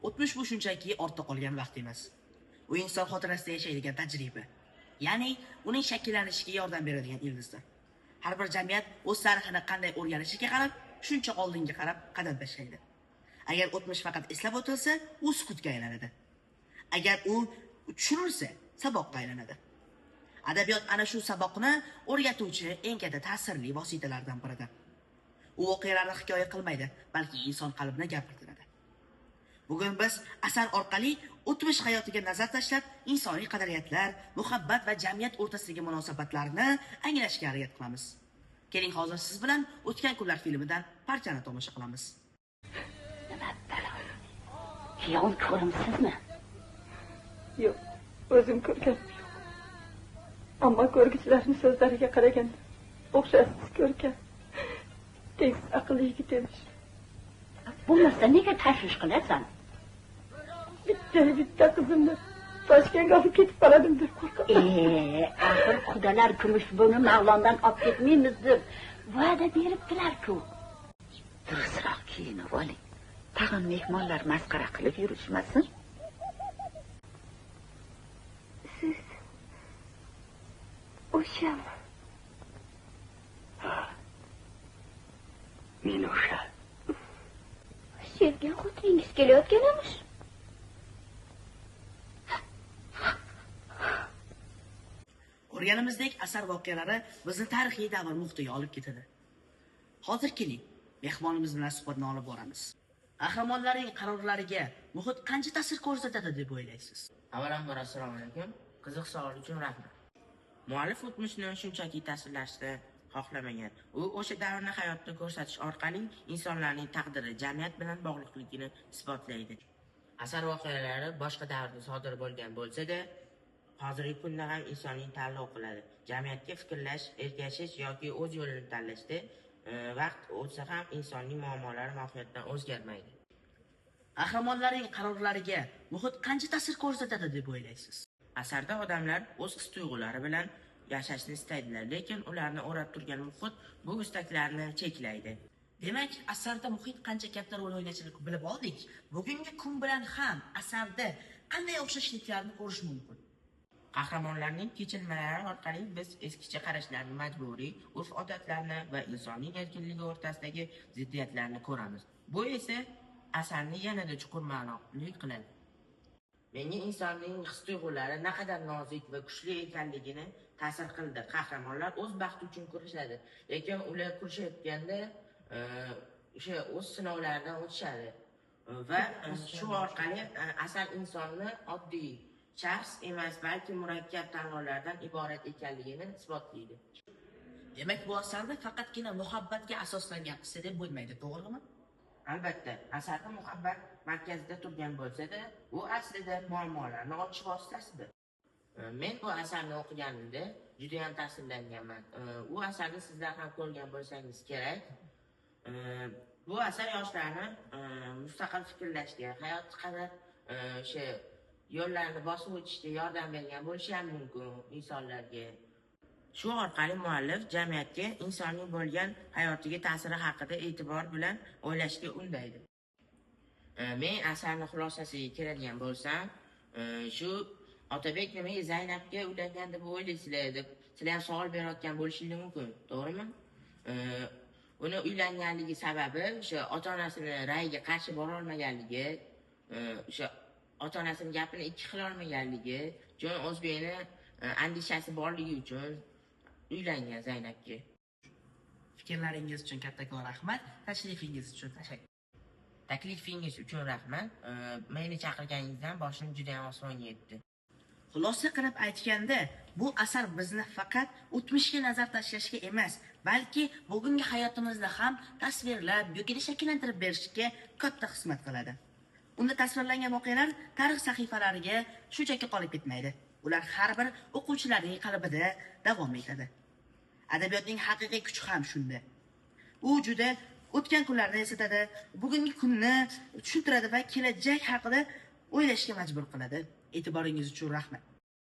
O'tmish bu shunchaki ortda qolgan vaqt emas. U inson xotirasida yashaydigan tajriba. Ya'ni uning shakllanishiga yordam beradigan ildizdir. Har bir jamiyat o'z tarixini qanday o'rganishiga qarab, shuncha oldinga qarab qadam tashlaydi. Agar o'tmish faqat eslab o'tilsa, u sukutga aylanadi. Agar u tushunilsa, saboqqa aylanadi. Adabiyot ana shu saboqni o'rgatuvchi eng katta ta'sirli vositalardan biridir. U voqealarni hikoya qilmaydi, balki inson qalbini gapirtiradi. Bugun biz asar orqali o'tmish hayotiga nazar tashlab, insoniy qadriyatlar, muhabbat va jamiyat o'rtasidagi munosabatlarni anglashga harakat qilamiz. Keling, hozir siz bilan O'tgan kunlar filmidan parchani tomosha qilamiz. Nima balo? Kuyov ko'rimsizmi? Yo'q, o'zim ko'rganim yo'q. Ammo ko'rgichlarning so'zlariga qaraganda o'xshashsiz ko'rgan. Tez aqlli yigit emish. Bo'lmasa nega tashvish qilasan? Bitta qizimni Toshkentga olib ketib qoladim deb qo'rqaman. Axir xudolar kumush buni Mavlondan olib ketmaymiz deb va'da beribdilar-ku. Durustroq kiyinib oling. Tag'in mehmonlar masxara qilib yurishmasin. Siz o'shami? Ha. Men o'sha. Sevgan xotiningiz kelayotgan emish. Ko'rganimizdek asar voqealari bizni tarixiy davr muhitiga olib ketadi. Hozir keling, mehmonimiz bilan suhbatni olib boramiz. Qahramonlarning qarorlariga muhit qancha ta'sir ko'rsatadi deb o'ylaysiz? Avvalambor assalomu alaykum. Qiziq savol uchun rahmat. Muallif o'tmishni shunchaki tasvirlashni xohlamagan. U o'sha davrni hayotda ko'rsatish orqali insonlarning taqdiri, jamiyat bilan bog'liqligini isbotlaydi. Asar voqealari boshqa davrda sodir bo'lgan bo'lsa-da, hozirgi kunda ham insonning tanlov qiladi. Jamiyatga fikrlash, ergashish yoki o'z yo'lini tanlashda vaqt o'tsa ham insonning muammolari mohiyatdan o'zgarmaydi. Qahramonlarning qarorlariga muhit qancha ta'sir ko'rsatadi deb o'ylaysiz? Asarda odamlar o'z his-tuyg'ulari bilan yashashni istaydilar, lekin ularni o'rab turgan muhit bu istaklarni cheklaydi. Demak, asarda muhit qancha katta rol o'ynashini bilib oldik. Bugungi kun bilan ham asarda qanday o'xshashliklarni ko'rish mumkin? Qahramonlarning kechirmalari orqali biz eskicha qarashlarni, majburiy urf-odatlarni va insonning erkinligi o'rtasidagi ziddiyatlarni ko'ramiz. Bu esa asarni yanada chuqur ma'noli qiladi. Menga insonning his-tuyg'ulari naqadar nozik va kuchli ekanligini ta'sir qildi. Qahramonlar o'z baxti uchun kurashadi, lekin ular kurashayotganda o'sha o'z sinovlaridan o'tishadi va shu orqali asar insonni oddiy shaxs emas, balki murakkab tanlovlardan iborat ekanligini isbotlaydi. Demak, bu asarda faqatgina muhabbatga asoslangan qissa deb bo'lmaydi, to'g'rimi? Albatta, asarda muhabbat markazida turgan bo'lsa-da, u aslida muammolarni ochish vositasidir. Men bu asarni o'qiganimda juda ham ta'sirlanganman. U asarni sizlar ham ko'rgan bo'lsangiz kerak. Bu asar yoshlarni mustaqil fikrlashga, hayotga qadar o'sha yo'llarni bosib o'tishga yordam bergan bo'lishi ham mumkin insonlarga. Shu orqali muallif jamiyatga insonning bo'lgan hayotiga ta'siri haqida e'tibor bilan o'ylashga undaydi. Men asarning xulosasiga keladigan bo'lsam, shu Otabek nimaga Zaynabga uylangan deb o'ylaysizlar deb sizlar ham savol berayotgan bo'lishingiz mumkin, to'g'rimi? Uni uylanganligi sababi o'sha ota-onasini ra'yiga qarshi bora olmaganligi, o'sha ota-onasining gapini ikki qila olmaganligi, Jon O'zbekni andishasi borligi uchun uylangan Zaynabga. Fikrlaringiz uchun kattakon rahmat, tashrifingiz uchun tashakkur. Taklifingiz uchun rahmat. Meni chaqirganingizdan boshim juda ham osmonga yetdi. Xulosa qilib aytganda, bu asar bizni faqat o'tmishga nazar tashlashga emas, balki bugungi hayotimizni ham tasvirlab, yoki shakllantirib berishga katta xizmat qiladi. Unda tasvirlangan voqealar tarix sahifalariga shunchaki qolib ketmaydi. Ular har bir o'quvchilarning qalbida davom etadi. Adabiyotning haqiqiy kuchi ham shunda. U juda o'tgan kunlarni eslatadi, bugungi kunni tushuntiradi va kelajak haqida o'ylashga majbur qiladi. E'tiboringiz uchun rahmat.